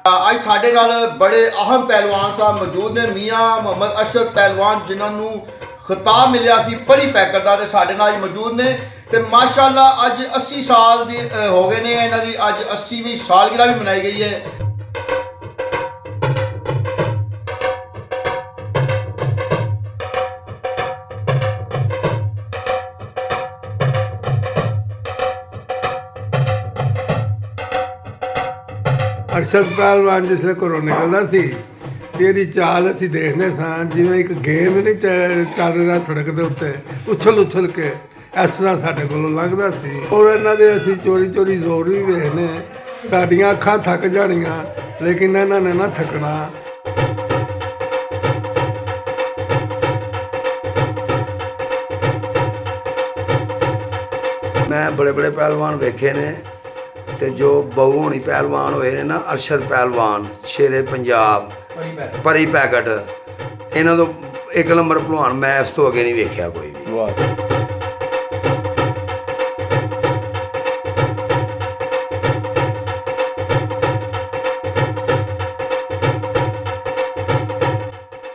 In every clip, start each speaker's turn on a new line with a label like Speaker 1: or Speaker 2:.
Speaker 1: ਅੱਜ ਸਾਡੇ ਨਾਲ ਬੜੇ ਅਹਿਮ ਪਹਿਲਵਾਨ ਸਾਹਿਬ ਮੌਜੂਦ ਨੇ। ਮੀਆਂ ਮੁਹੰਮਦ ਅਰਸ਼ਦ ਪਹਿਲਵਾਨ ਜਿਨ੍ਹਾਂ ਨੂੰ ਖਿਤਾਬ ਮਿਲਿਆ ਸੀ ਪਰੀ ਪੈਕਰ ਦਾ, ਤੇ ਸਾਡੇ ਨਾਲ ਮੌਜੂਦ ਨੇ। ਤੇ ਮਾਸ਼ਾਅੱਲਾ ਅੱਜ 80 ਸਾਲ ਦੀ ਹੋ ਗਏ ਨੇ ਇਹਨਾਂ ਦੀ, ਅੱਜ 80ਵੀਂ ਸਾਲਗਿਰਹ ਵੀ ਮਨਾਈ ਗਈ ਹੈ।
Speaker 2: ਅਰਸ਼ਦ ਪਹਿਲਵਾਨ ਜਿਸਲੇ ਘਰੋਂ ਨਿਕਲਦਾ ਸੀ ਤੇ ਇਹਦੀ ਚਾਲ ਅਸੀਂ ਦੇਖਦੇ ਸਾਂ ਜਿਵੇਂ ਇੱਕ ਗੇਂਦ ਨਹੀਂ ਚੱਲ ਰਿਹਾ ਸੜਕ ਦੇ ਉੱਤੇ ਉਛਲ ਕੇ, ਇਸ ਤਰ੍ਹਾਂ ਸਾਡੇ ਕੋਲੋਂ ਲੰਘਦਾ ਸੀ। ਔਰ ਇਹਨਾਂ ਦੇ ਅਸੀਂ ਚੋਰੀ ਜ਼ੋਰ ਵੀ ਵੇਖਦੇ, ਸਾਡੀਆਂ ਅੱਖਾਂ ਥੱਕ ਜਾਣੀਆਂ ਲੇਕਿਨ ਇਹਨਾਂ ਨੇ ਨਾ ਥੱਕਣਾ।
Speaker 3: ਮੈਂ ਬੜੇ ਪਹਿਲਵਾਨ ਵੇਖੇ ਨੇ ਤੇ ਜੋ ਬਹੁ ਹੋਣੀ ਪਹਿਲਵਾਨ ਹੋਏ ਨੇ ਨਾ, ਅਰਸ਼ਦ ਪਹਿਲਵਾਨ ਸ਼ੇਰੇ ਪੰਜਾਬ ਪਰੀ ਪੈਕਟ, ਇਹਨਾਂ ਤੋਂ ਇੱਕ ਨੰਬਰ ਭਲਵਾਨ ਮੈਂ ਇਸ ਤੋਂ ਅੱਗੇ ਨਹੀਂ ਵੇਖਿਆ ਕੋਈ ਵੀ।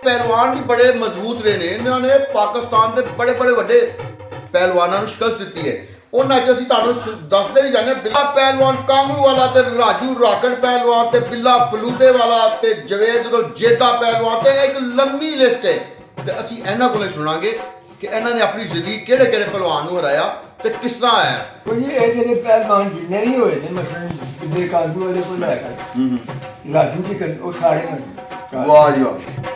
Speaker 1: ਪਹਿਲਵਾਨ ਵੀ ਬੜੇ ਮਜ਼ਬੂਤ ਰਹੇ ਨੇ, ਇਹਨਾਂ ਨੇ ਪਾਕਿਸਤਾਨ ਦੇ ਬੜੇ ਵੱਡੇ ਪਹਿਲਵਾਨਾਂ ਨੂੰ ਸ਼ਿਕਸਤ ਦਿੱਤੀ ਹੈ। ਉਹਨਾਂ 'ਚ ਅਸੀਂ ਤੁਹਾਨੂੰ ਦੱਸਦੇ ਵੀ ਜਾਂਦੇ, ਬਿੱਲਾ ਪਹਿਲਵਾਨ ਕਾਂਗੂ ਵਾਲਾ ਤੇ ਰਾਜੂ ਰਾਕੜ ਪਹਿਲਵਾਨ ਤੇ ਬਿੱਲਾ ਫਲੂਦੇ ਵਾਲਾ ਤੇ ਜਵੇਦ ਰੋਜੇਦਾ ਪਹਿਲਵਾਨ ਤੇ ਇੱਕ ਲੰਮੀ ਲਿਸਟ ਹੈ। ਤੇ ਅਸੀਂ ਇਹਨਾਂ ਕੋਲੋਂ ਸੁਣਾਂਗੇ ਕਿ ਇਹਨਾਂ ਨੇ ਆਪਣੀ ਜ਼ਿੰਦਗੀ ਕਿਹੜੇ ਪਹਿਲਵਾਨ ਨੂੰ ਹਰਾਇਆ ਤੇ ਕਿਸ ਤਰ੍ਹਾਂ ਆਇਆ।
Speaker 4: ਜੀ ਇਹ ਜਿਹੜੇ ਪਹਿਲਵਾਨ ਜਿੰਨੇ ਵੀ ਹੋਏ ਨੇ, ਮਸਲਨ ਬਿੱਲੇ ਕਾਂਗੂ ਵਾਲੇ ਕੋਲ ਲੈ ਕਰ ਰਾਜੂ ਜੀ ਉਹ ਸਾਰੇ ਮਰ।
Speaker 1: ਵਾਹ ਜੀ ਵਾਹ।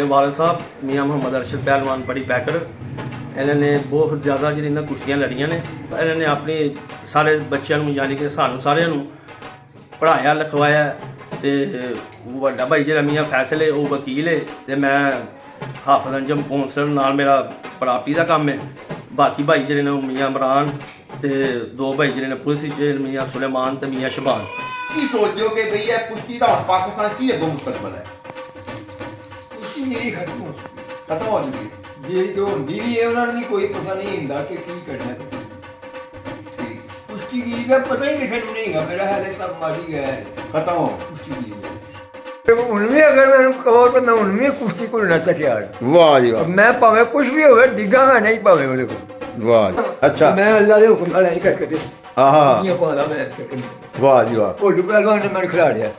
Speaker 5: ਵਾਲਦ ਸਾਹਿਬ ਮੀਆਂ ਮੁਹੰਮਦ ਅਰਸ਼ਦ ਪਹਿਲਵਾਨ ਪਰੀ ਪੈਕਰ, ਇਹਨਾਂ ਨੇ ਬਹੁਤ ਜ਼ਿਆਦਾ ਜਿਹੜੀਆਂ ਕੁਸ਼ਤੀਆਂ ਲੜੀਆਂ ਨੇ। ਇਹਨਾਂ ਨੇ ਆਪਣੇ ਸਾਰੇ ਬੱਚਿਆਂ ਨੂੰ ਯਾਨੀ ਕਿ ਸਾਨੂੰ ਸਾਰਿਆਂ ਨੂੰ ਪੜ੍ਹਾਇਆ ਲਿਖਵਾਇਆ। ਤੇ ਵੱਡਾ ਭਾਈ ਜਿਹੜਾ ਮੀਆਂ ਫੈਸਲ ਹੈ ਉਹ ਵਕੀਲ ਹੈ ਤੇ ਮੈਂ ਹਾਫਿਜ਼ ਅੰਜਮ ਕੌਂਸਲਰ, ਨਾਲ ਮੇਰਾ ਪ੍ਰਾਪਰਟੀ ਦਾ ਕੰਮ ਹੈ। ਬਾਕੀ ਭਾਈ ਜਿਹੜੇ ਨੇ ਮੀਆਂ ਇਮਰਾਨ ਤੇ ਦੋ ਭਾਈ ਜਿਹੜੇ ਨੇ ਪੁਲਿਸ ਵਿੱਚ, ਮੀਆਂ ਸੁਲੇਮਾਨ ਤੇ ਮੀਆਂ ਸ਼ਬਾਨ।
Speaker 1: ਕੀ ਸੋਚਦੇ ਹੋ ਕਿ ਬਈ ਇਹ ਕੁਸ਼ਤੀ ਦਾ ਹੁਣ ਪਾਕਿਸਤਾਨ ਕੀ ਅੱਗੋਂ ਮੁਸਤਕਬਲ ਹੈ?
Speaker 4: ਮੇਰੀ ਖਤਮ ਹੋ
Speaker 1: ਖਤਮ ਹੋ ਚੁੱਕੀ ਹੈ।
Speaker 4: ਜਿਹੜੀ ਜੋ ਹੁੰਦੀ ਵੀ ਹੈ ਉਹਨਾਂ ਨੂੰ ਵੀ ਕੋਈ ਪਤਾ ਨਹੀਂ ਹੁੰਦਾ ਕਿ ਕੀ ਕਰਨਾ। ਕੁਸ਼ਤੀਗੀਰੀ ਦਾ ਪਤਾ ਹੀ ਕਿਸੇ ਨੂੰ ਨਹੀਂ ਹੈਗਾ। ਮੇਰਾ ਹਾਲੇ ਸਭ ਮਾਰੀ ਗਿਆ ਹੈ,
Speaker 1: ਖਤਮ ਹੋ
Speaker 4: ਕੁਸ਼ਤੀਗੀਰੀ। ਹੁਣ ਵੀ ਅਗਰ ਮੈਨੂੰ ਕਹੋ ਤਾਂ ਮੈਂ ਹੁਣ ਵੀ ਕੁਸ਼ਤੀ ਘੁਲਣਾ ਤਿਆਰ।
Speaker 1: ਵਾਹ ਜੀ ਵਾਹ।
Speaker 4: ਮੈਂ ਭਾਵੇਂ ਕੁਛ ਵੀ ਹੋਵੇ ਡਿੱਗਾਂਗਾ ਨਹੀਂ ਭਾਵੇਂ ਉਹਦੇ ਕੋਲ।
Speaker 1: ਵਾਹ। ਅੱਛਾ,
Speaker 4: ਮੈਂ ਅੱਲਾ ਦੇ ਹੁਕਮ ਨਾਲ ਨਹੀਂ ਕਰਕੇ
Speaker 1: ਆਹਾ,
Speaker 4: ਇਹ ਪਾਲਾ ਮੈਂ
Speaker 1: ਵਾਹ ਜੀ ਵਾਹ।
Speaker 4: ਉਹ ਪਹਿਲਵਾਨ ਨੇ ਮੈਨੂੰ ਖਿਲਾ ਲਿਆ।